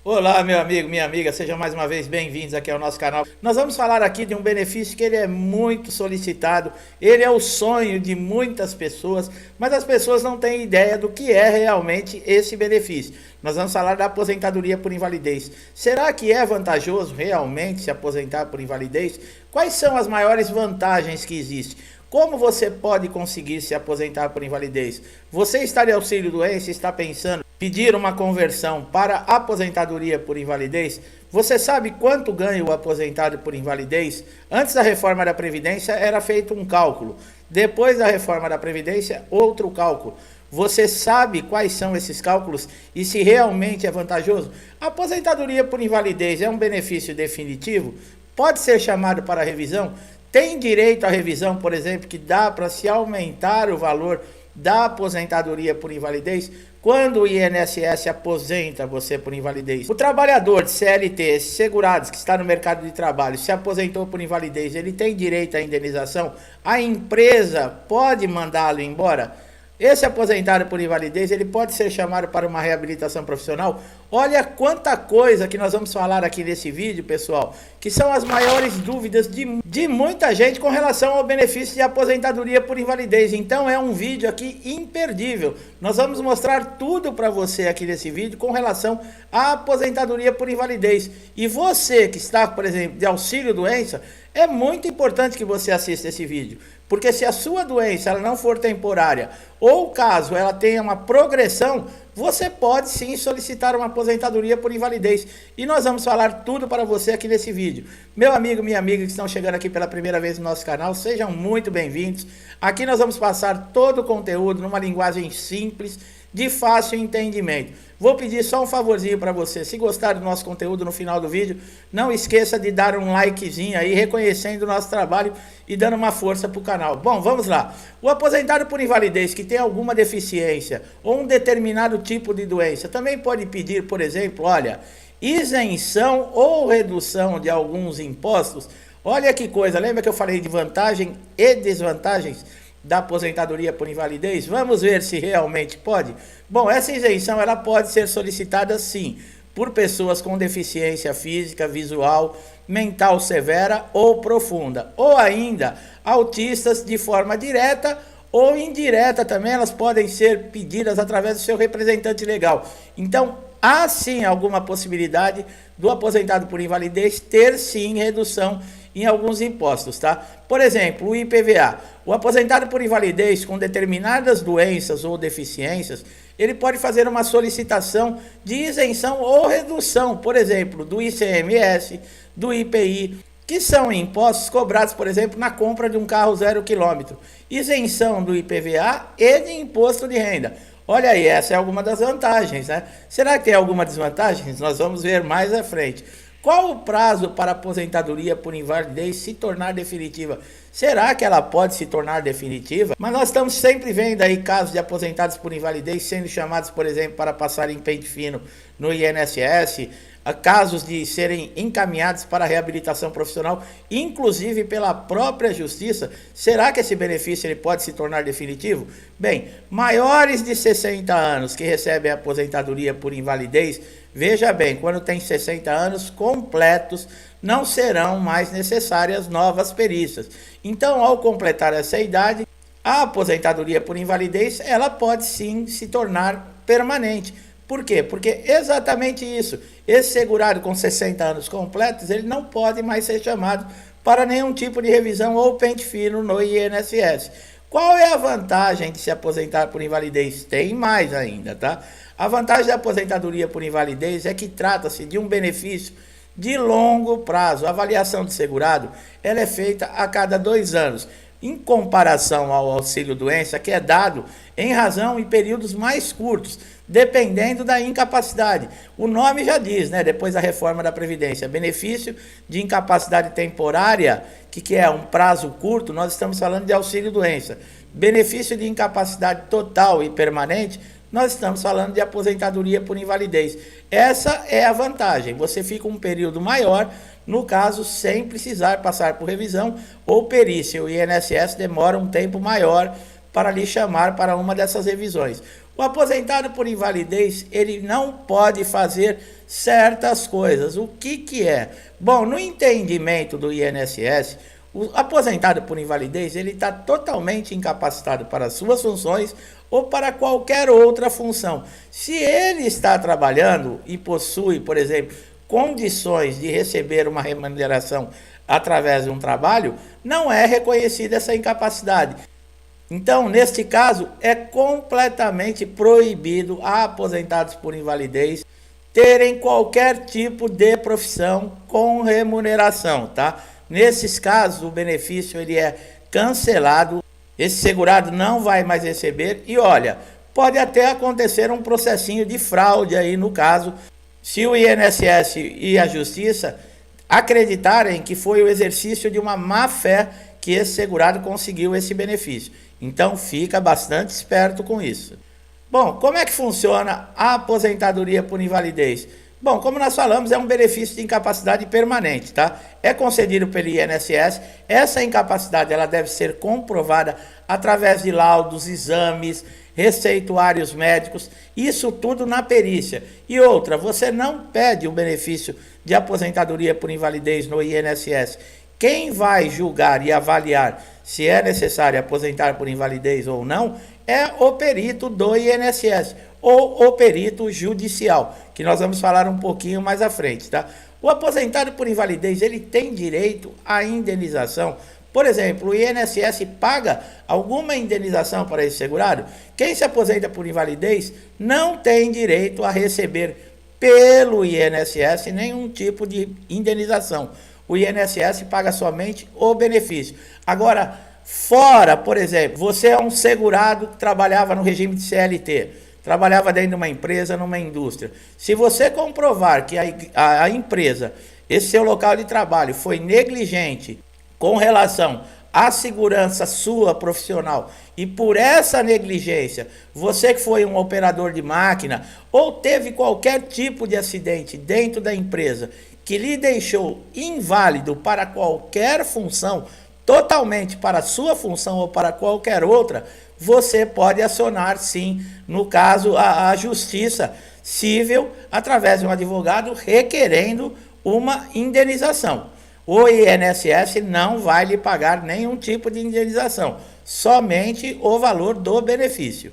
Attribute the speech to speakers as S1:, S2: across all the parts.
S1: Olá, meu amigo, minha amiga, sejam mais uma vez bem-vindos aqui ao nosso canal. Nós vamos falar aqui de um benefício que ele é muito solicitado, ele é o sonho de muitas pessoas, mas as pessoas não têm ideia do que é realmente esse benefício. Nós vamos falar da aposentadoria por invalidez. Será que é vantajoso realmente se aposentar por invalidez? Quais são as maiores vantagens que existem? Como você pode conseguir se aposentar por invalidez? Você está de auxílio-doença e está pensando em pedir uma conversão para aposentadoria por invalidez? Você sabe quanto ganha o aposentado por invalidez? Antes da reforma da Previdência era feito um cálculo. Depois da reforma da Previdência, outro cálculo. Você sabe quais são esses cálculos e se realmente é vantajoso? A aposentadoria por invalidez é um benefício definitivo? Pode ser chamado para revisão? Tem direito à revisão, por exemplo, que dá para se aumentar o valor da aposentadoria por invalidez quando o INSS aposenta você por invalidez. O trabalhador de CLT, segurados que está no mercado de trabalho, se aposentou por invalidez, ele tem direito à indenização? A empresa pode mandá-lo embora? Esse aposentado por invalidez, ele pode ser chamado para uma reabilitação profissional? Olha quanta coisa que nós vamos falar aqui nesse vídeo, pessoal, que são as maiores dúvidas de muita gente com relação ao benefício de aposentadoria por invalidez. Então é um vídeo aqui imperdível. Nós vamos mostrar tudo para você aqui nesse vídeo com relação à aposentadoria por invalidez. E você que está, por exemplo, de auxílio-doença, é muito importante que você assista esse vídeo, porque se a sua doença ela não for temporária, ou caso ela tenha uma progressão, você pode sim solicitar uma aposentadoria por invalidez. E nós vamos falar tudo para você aqui nesse vídeo. Meu amigo, minha amiga que estão chegando aqui pela primeira vez no nosso canal, sejam muito bem-vindos. Aqui nós vamos passar todo o conteúdo numa linguagem simples, de fácil entendimento. Vou pedir só um favorzinho para você. Se gostar do nosso conteúdo no final do vídeo, não esqueça de dar um likezinho aí, reconhecendo o nosso trabalho e dando uma força para o canal. Bom, vamos lá. O aposentado por invalidez que tem alguma deficiência ou um determinado tipo de doença, também pode pedir, por exemplo, olha, isenção ou redução de alguns impostos. Olha que coisa, lembra que eu falei de vantagem e desvantagens da aposentadoria por invalidez? Vamos ver se realmente pode. Bom, essa isenção ela pode ser solicitada sim por pessoas com deficiência física, visual, mental severa ou profunda, ou ainda autistas de forma direta ou indireta também, elas podem ser pedidas através do seu representante legal. Então, há sim alguma possibilidade do aposentado por invalidez ter sim redução em alguns impostos, tá? Por exemplo, o IPVA. O aposentado por invalidez com determinadas doenças ou deficiências, ele pode fazer uma solicitação de isenção ou redução, por exemplo, do ICMS, do IPI, que são impostos cobrados, por exemplo, na compra de um carro 0 km. Isenção do IPVA e de imposto de renda. Olha aí, essa é alguma das vantagens, né? Será que tem alguma desvantagem? Nós vamos ver mais à frente. Qual o prazo para a aposentadoria por invalidez se tornar definitiva? Será que ela pode se tornar definitiva? Mas nós estamos sempre vendo aí casos de aposentados por invalidez sendo chamados, por exemplo, para passar em pente fino no INSS, casos de serem encaminhados para a reabilitação profissional, inclusive pela própria justiça. Será que esse benefício ele pode se tornar definitivo? Bem, maiores de 60 anos que recebem a aposentadoria por invalidez, veja bem, quando tem 60 anos completos, não serão mais necessárias novas perícias. Então, ao completar essa idade, a aposentadoria por invalidez, ela pode sim se tornar permanente. Por quê? Porque exatamente isso, esse segurado com 60 anos completos, ele não pode mais ser chamado para nenhum tipo de revisão ou pente fino no INSS. Qual é a vantagem de se aposentar por invalidez? Tem mais ainda, tá? A vantagem da aposentadoria por invalidez é que trata-se de um benefício de longo prazo. A avaliação do segurado, ela é feita a cada 2 anos. Em comparação ao auxílio-doença, que é dado em razão em períodos mais curtos, dependendo da incapacidade. O nome já diz, né? Depois da reforma da Previdência, benefício de incapacidade temporária, que é um prazo curto, nós estamos falando de auxílio-doença. Benefício de incapacidade total e permanente, nós estamos falando de aposentadoria por invalidez. Essa é a vantagem, você fica um período maior, no caso, sem precisar passar por revisão ou perícia. O INSS demora um tempo maior para lhe chamar para uma dessas revisões. O aposentado por invalidez, ele não pode fazer certas coisas. O que é? Bom, no entendimento do INSS, o aposentado por invalidez, ele está totalmente incapacitado para as suas funções ou para qualquer outra função. Se ele está trabalhando e possui, por exemplo, condições de receber uma remuneração através de um trabalho, não é reconhecida essa incapacidade. Então, neste caso, é completamente proibido a aposentados por invalidez terem qualquer tipo de profissão com remuneração, tá? Nesses casos, o benefício ele é cancelado, esse segurado não vai mais receber e olha, pode até acontecer um processinho de fraude aí no caso, se o INSS e a Justiça acreditarem que foi o exercício de uma má-fé que esse segurado conseguiu esse benefício. Então fica bastante esperto com isso. Bom, como é que funciona a aposentadoria por invalidez? Bom, como nós falamos, é um benefício de incapacidade permanente, tá? É concedido pelo INSS. Essa incapacidade ela deve ser comprovada através de laudos, exames, receituários médicos, isso tudo na perícia. E outra, você não pede o benefício de aposentadoria por invalidez no INSS. Quem vai julgar e avaliar se é necessário aposentar por invalidez ou não é o perito do INSS ou o perito judicial, que nós vamos falar um pouquinho mais à frente, tá? O aposentado por invalidez, ele tem direito à indenização. Por exemplo, o INSS paga alguma indenização para esse segurado? Quem se aposenta por invalidez não tem direito a receber pelo INSS nenhum tipo de indenização. O INSS paga somente o benefício. Agora, fora, por exemplo, você é um segurado que trabalhava no regime de CLT, trabalhava dentro de uma empresa, numa indústria. Se você comprovar que a empresa, esse seu local de trabalho, foi negligente com relação à segurança sua profissional e por essa negligência, você que foi um operador de máquina ou teve qualquer tipo de acidente dentro da empresa que lhe deixou inválido para qualquer função, totalmente para a sua função ou para qualquer outra, você pode acionar sim, no caso, a justiça civil, através de um advogado requerendo uma indenização. O INSS não vai lhe pagar nenhum tipo de indenização, somente o valor do benefício.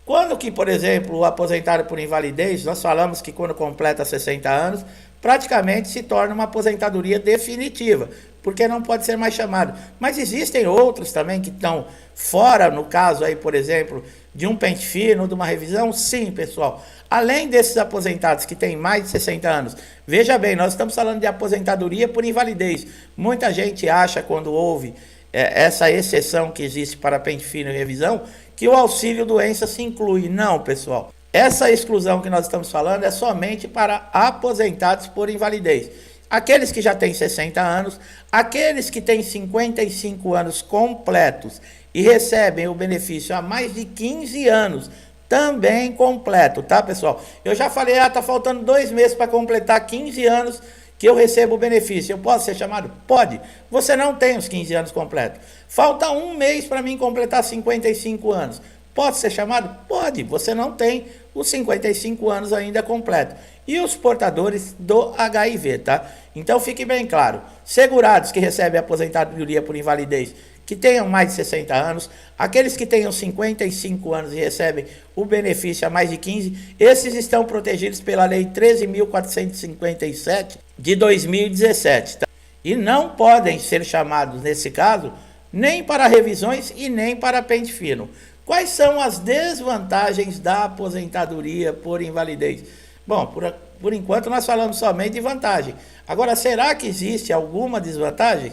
S1: Quando que, por exemplo, o aposentado por invalidez, nós falamos que quando completa 60 anos, praticamente se torna uma aposentadoria definitiva, porque não pode ser mais chamado. Mas existem outros também que estão fora, no caso aí, por exemplo, de um pente fino, de uma revisão? Sim, pessoal. Além desses aposentados que têm mais de 60 anos, veja bem, nós estamos falando de aposentadoria por invalidez. Muita gente acha, quando ouve essa exceção que existe para pente fino e revisão, que o auxílio doença se inclui. Não, pessoal. Essa exclusão que nós estamos falando é somente para aposentados por invalidez. Aqueles que já têm 60 anos, aqueles que têm 55 anos completos e recebem o benefício há mais de 15 anos, também completo, tá, pessoal? Eu já falei, tá faltando 2 meses para completar 15 anos que eu recebo o benefício. Eu posso ser chamado? Pode. Você não tem os 15 anos completos. Falta 1 mês para mim completar 55 anos. Pode ser chamado? Pode. Você não tem os 55 anos ainda completo. E os portadores do HIV, tá? Então fique bem claro. Segurados que recebem aposentadoria por invalidez, que tenham mais de 60 anos, aqueles que tenham 55 anos e recebem o benefício há mais de 15, esses estão protegidos pela Lei 13.457 de 2017, tá? E não podem ser chamados, nesse caso, nem para revisões e nem para pente fino. Quais são as desvantagens da aposentadoria por invalidez? Bom, por enquanto nós falamos somente de vantagem. Agora, será que existe alguma desvantagem?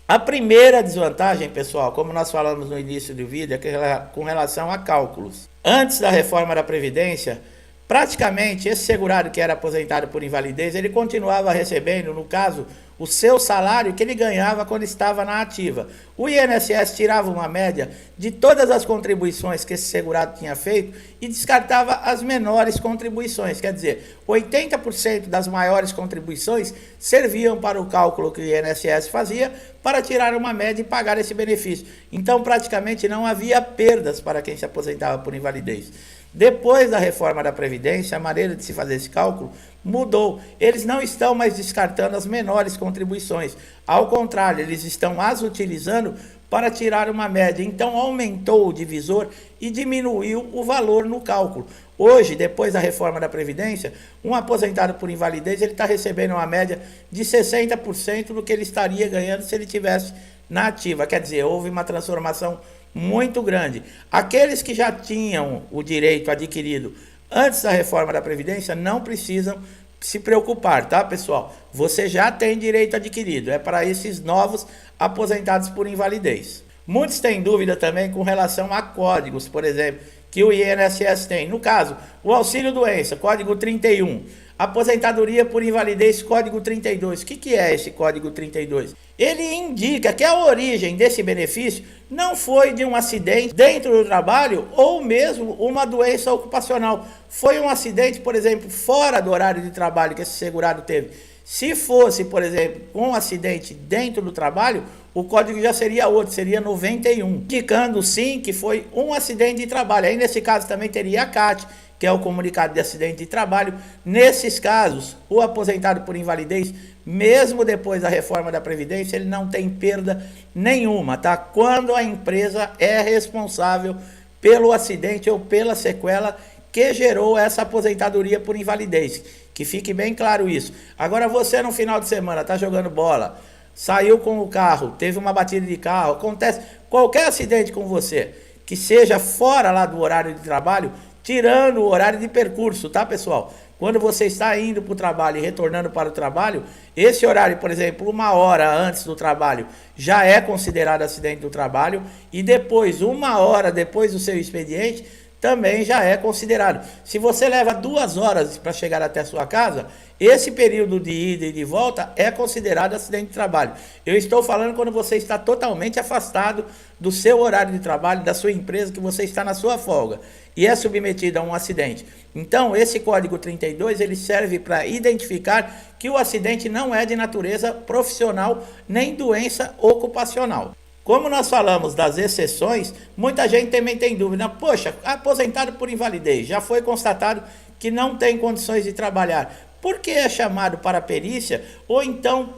S1: A primeira desvantagem, pessoal, como nós falamos no início do vídeo, é com relação a cálculos. Antes da reforma da Previdência, praticamente esse segurado que era aposentado por invalidez, ele continuava recebendo, no caso, o seu salário que ele ganhava quando estava na ativa. O INSS tirava uma média de todas as contribuições que esse segurado tinha feito e descartava as menores contribuições. Quer dizer, 80% das maiores contribuições serviam para o cálculo que o INSS fazia para tirar uma média e pagar esse benefício. Então, praticamente não havia perdas para quem se aposentava por invalidez. Depois da reforma da Previdência, a maneira de se fazer esse cálculo mudou. Eles não estão mais descartando as menores contribuições. Ao contrário, eles estão as utilizando para tirar uma média. Então, aumentou o divisor e diminuiu o valor no cálculo. Hoje, depois da reforma da Previdência, um aposentado por invalidez ele está recebendo uma média de 60% do que ele estaria ganhando se ele tivesse na ativa. Quer dizer, houve uma transformação muito grande. Aqueles que já tinham o direito adquirido antes da reforma da Previdência não precisam se preocupar, tá, pessoal? Você já tem direito adquirido, é para esses novos aposentados por invalidez. Muitos têm dúvida também com relação a códigos, por exemplo, que o INSS tem. No caso, o auxílio-doença, código 31. Aposentadoria por invalidez, código 32. O que é esse código 32? Ele indica que a origem desse benefício não foi de um acidente dentro do trabalho ou mesmo uma doença ocupacional. Foi um acidente, por exemplo, fora do horário de trabalho que esse segurado teve. Se fosse, por exemplo, um acidente dentro do trabalho, o código já seria outro, seria 91. Indicando sim que foi um acidente de trabalho. Aí nesse caso também teria a CAT, que é o comunicado de acidente de trabalho. Nesses casos, o aposentado por invalidez, mesmo depois da reforma da Previdência, ele não tem perda nenhuma, tá? Quando a empresa é responsável pelo acidente ou pela sequela que gerou essa aposentadoria por invalidez. Que fique bem claro isso. Agora você no final de semana tá jogando bola, saiu com o carro, teve uma batida de carro, acontece qualquer acidente com você, que seja fora lá do horário de trabalho, tirando o horário de percurso, tá, pessoal? Quando você está indo para o trabalho e retornando para o trabalho, esse horário, por exemplo, 1 hora antes do trabalho, já é considerado acidente do trabalho, e depois, 1 hora depois do seu expediente, também já é considerado. Se você leva 2 horas para chegar até a sua casa, esse período de ida e de volta é considerado acidente de trabalho. Eu estou falando quando você está totalmente afastado do seu horário de trabalho, da sua empresa, que você está na sua folga e é submetido a um acidente. Então, esse código 32, ele serve para identificar que o acidente não é de natureza profissional nem doença ocupacional. Como nós falamos das exceções, muita gente também tem dúvida. Poxa, aposentado por invalidez, já foi constatado que não tem condições de trabalhar. Por que é chamado para perícia? Ou então,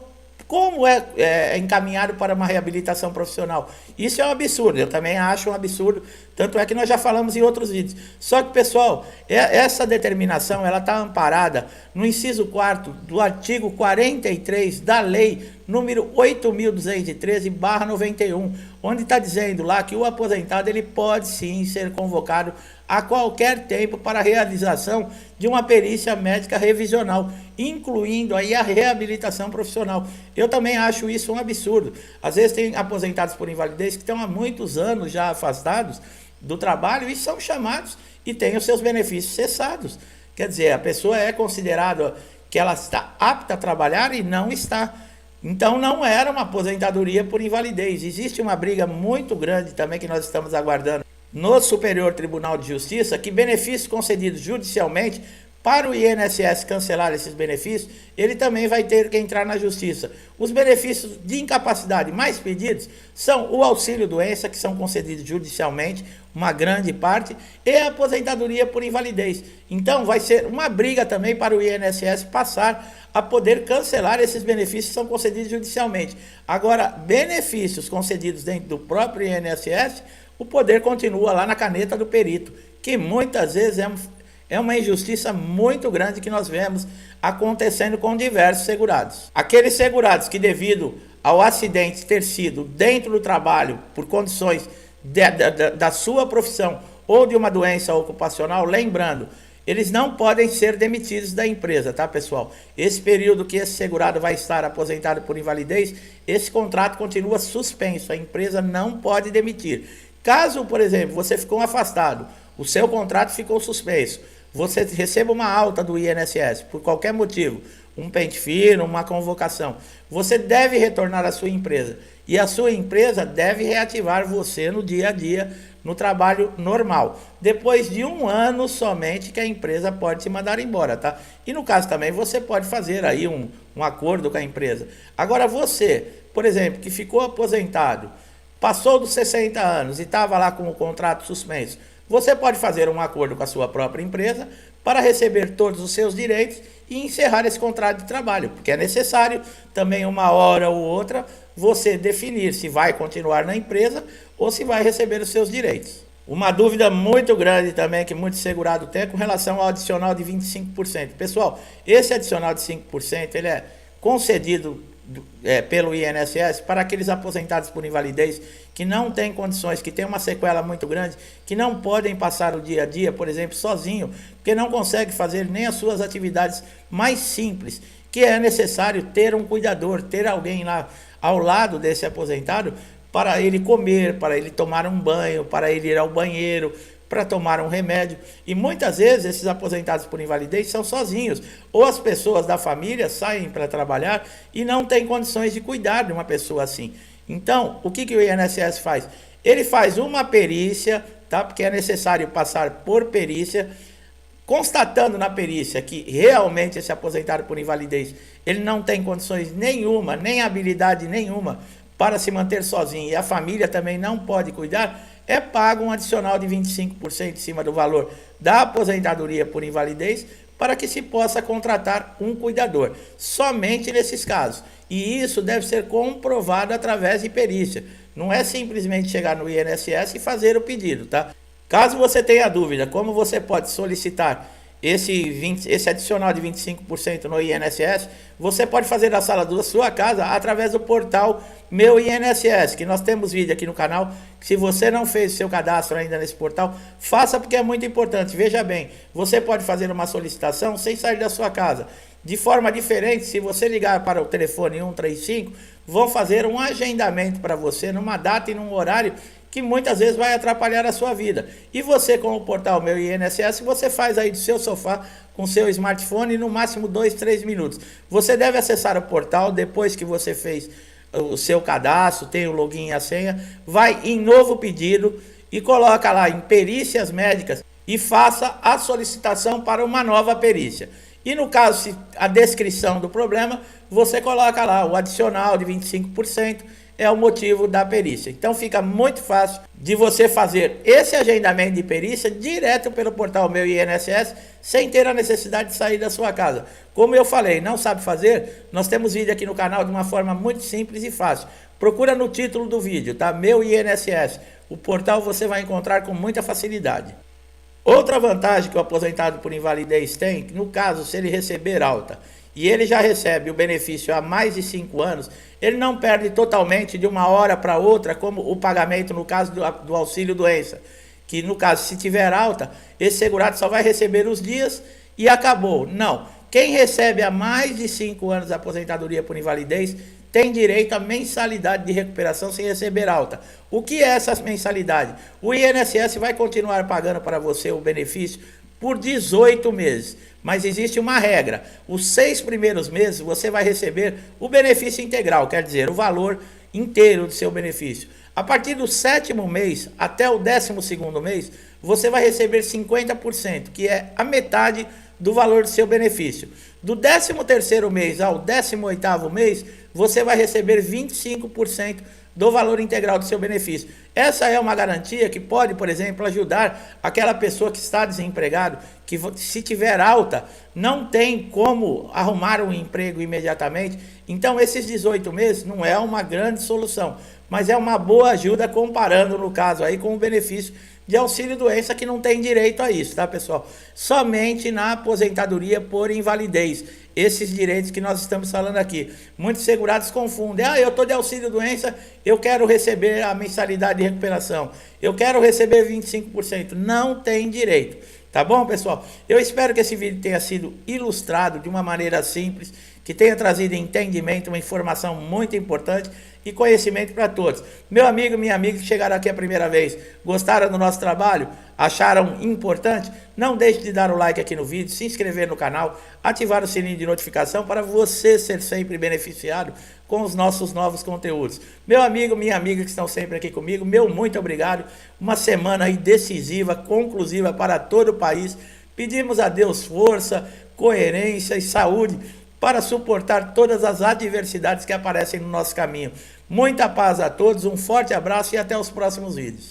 S1: como é encaminhado para uma reabilitação profissional? Isso é um absurdo, eu também acho um absurdo. Tanto é que nós já falamos em outros vídeos. Só que, pessoal, essa determinação ela está amparada no inciso 4º do artigo 43 da lei número 8.213/91, onde está dizendo lá que o aposentado ele pode sim ser convocado a qualquer tempo para a realização de uma perícia médica revisional, incluindo aí a reabilitação profissional. Eu também acho isso um absurdo. Às vezes tem aposentados por invalidez que estão há muitos anos já afastados do trabalho e são chamados e têm os seus benefícios cessados. Quer dizer, a pessoa é considerada que ela está apta a trabalhar e não está. Então não era uma aposentadoria por invalidez. Existe uma briga muito grande também que nós estamos aguardando no Superior Tribunal de Justiça, que benefícios concedidos judicialmente, para o INSS cancelar esses benefícios, ele também vai ter que entrar na justiça. Os benefícios de incapacidade mais pedidos são o auxílio-doença, que são concedidos judicialmente, uma grande parte, e a aposentadoria por invalidez. Então vai ser uma briga também para o INSS passar a poder cancelar esses benefícios que são concedidos judicialmente. Agora, benefícios concedidos dentro do próprio INSS, o poder continua lá na caneta do perito, que muitas vezes é uma injustiça muito grande que nós vemos acontecendo com diversos segurados. Aqueles segurados que, devido ao acidente ter sido dentro do trabalho, por condições da sua profissão ou de uma doença ocupacional, lembrando, eles não podem ser demitidos da empresa, tá, pessoal? Esse período que esse segurado vai estar aposentado por invalidez, esse contrato continua suspenso, a empresa não pode demitir. Caso, por exemplo, você ficou afastado, o seu contrato ficou suspenso, você receba uma alta do INSS por qualquer motivo, um pente fino, uma convocação, você deve retornar à sua empresa e a sua empresa deve reativar você no dia a dia, no trabalho normal. Depois de 1 ano somente que a empresa pode te mandar embora, tá? E no caso também você pode fazer aí um acordo com a empresa. Agora você, por exemplo, que ficou aposentado, passou dos 60 anos e estava lá com o contrato suspenso, você pode fazer um acordo com a sua própria empresa para receber todos os seus direitos e encerrar esse contrato de trabalho, porque é necessário também uma hora ou outra você definir se vai continuar na empresa ou se vai receber os seus direitos. Uma dúvida muito grande também, que muito segurado tem, é com relação ao adicional de 25%. Pessoal, esse adicional de 5%, ele é concedido pelo INSS para aqueles aposentados por invalidez que não têm condições, que têm uma sequela muito grande, que não podem passar o dia a dia, por exemplo, sozinho, porque não consegue fazer nem as suas atividades mais simples, que é necessário ter um cuidador, ter alguém lá ao lado desse aposentado para ele comer, para ele tomar um banho, para ele ir ao banheiro, para tomar um remédio. E muitas vezes esses aposentados por invalidez são sozinhos, ou as pessoas da família saem para trabalhar e não têm condições de cuidar de uma pessoa assim. Então, o que o INSS faz? Ele faz uma perícia, tá? Porque é necessário passar por perícia, constatando na perícia que realmente esse aposentado por invalidez, ele não tem condições nenhuma, nem habilidade nenhuma para se manter sozinho, e a família também não pode cuidar, é pago um adicional de 25% em cima do valor da aposentadoria por invalidez para que se possa contratar um cuidador, somente nesses casos. E isso deve ser comprovado através de perícia. Não é simplesmente chegar no INSS e fazer o pedido, tá? Caso você tenha dúvida como você pode solicitar esse adicional de 25% no INSS, você pode fazer da sala da sua casa através do portal Meu INSS, que nós temos vídeo aqui no canal. Se você não fez o seu cadastro ainda nesse portal, faça, porque é muito importante. Veja bem, você pode fazer uma solicitação sem sair da sua casa. De forma diferente, se você ligar para o telefone 135, vão fazer um agendamento para você numa data e num horário que muitas vezes vai atrapalhar a sua vida. E você, com o portal Meu INSS, você faz aí do seu sofá com seu smartphone no máximo 2, 3 minutos. Você deve acessar o portal depois que você fez o seu cadastro, tem o login e a senha, vai em novo pedido e coloca lá em perícias médicas e faça a solicitação para uma nova perícia. E no caso, se a descrição do problema, você coloca lá o adicional de 25%, é o motivo da perícia. Então fica muito fácil de você fazer esse agendamento de perícia direto pelo portal Meu INSS, sem ter a necessidade de sair da sua casa. Como eu falei, não sabe fazer? Nós temos vídeo aqui no canal de uma forma muito simples e fácil. Procura no título do vídeo, tá? Meu INSS. O portal você vai encontrar com muita facilidade. Outra vantagem que o aposentado por invalidez tem, no caso, se ele receber alta, e ele já recebe o benefício há mais de 5 anos, ele não perde totalmente de uma hora para outra, como o pagamento no caso do auxílio doença, que no caso, se tiver alta, esse segurado só vai receber os dias e acabou. Não, quem recebe há mais de 5 anos a aposentadoria por invalidez tem direito à mensalidade de recuperação sem receber alta. O que é essa mensalidade? O INSS vai continuar pagando para você o benefício por 18 meses. Mas existe uma regra: os 6 primeiros meses você vai receber o benefício integral, quer dizer, o valor inteiro do seu benefício. A partir do 7º mês até o 12º mês, você vai receber 50%, que é a metade do valor do seu benefício. Do 13º mês ao 18º mês, você vai receber 25% do valor integral do seu benefício. Essa é uma garantia que pode, por exemplo, ajudar aquela pessoa que está desempregado, que se tiver alta, não tem como arrumar um emprego imediatamente. Então, esses 18 meses não é uma grande solução, mas é uma boa ajuda comparando, no caso, aí com o benefício de auxílio-doença, que não tem direito a isso, tá, pessoal? Somente na aposentadoria por invalidez. Esses direitos que nós estamos falando aqui. Muitos segurados confundem. Ah, eu estou de auxílio-doença, eu quero receber a mensalidade de recuperação. Eu quero receber 25%. Não tem direito. Tá bom, pessoal? Eu espero que esse vídeo tenha sido ilustrado de uma maneira simples, que tenha trazido entendimento, uma informação muito importante e conhecimento para todos. Meu amigo, minha amiga que chegaram aqui a primeira vez, gostaram do nosso trabalho? Acharam importante? Não deixe de dar o like aqui no vídeo, se inscrever no canal, ativar o sininho de notificação para você ser sempre beneficiado com os nossos novos conteúdos. Meu amigo, minha amiga que estão sempre aqui comigo, meu muito obrigado. Uma semana aí decisiva, conclusiva para todo o país. Pedimos a Deus força, coerência e saúde para suportar todas as adversidades que aparecem no nosso caminho. Muita paz a todos, um forte abraço e até os próximos vídeos.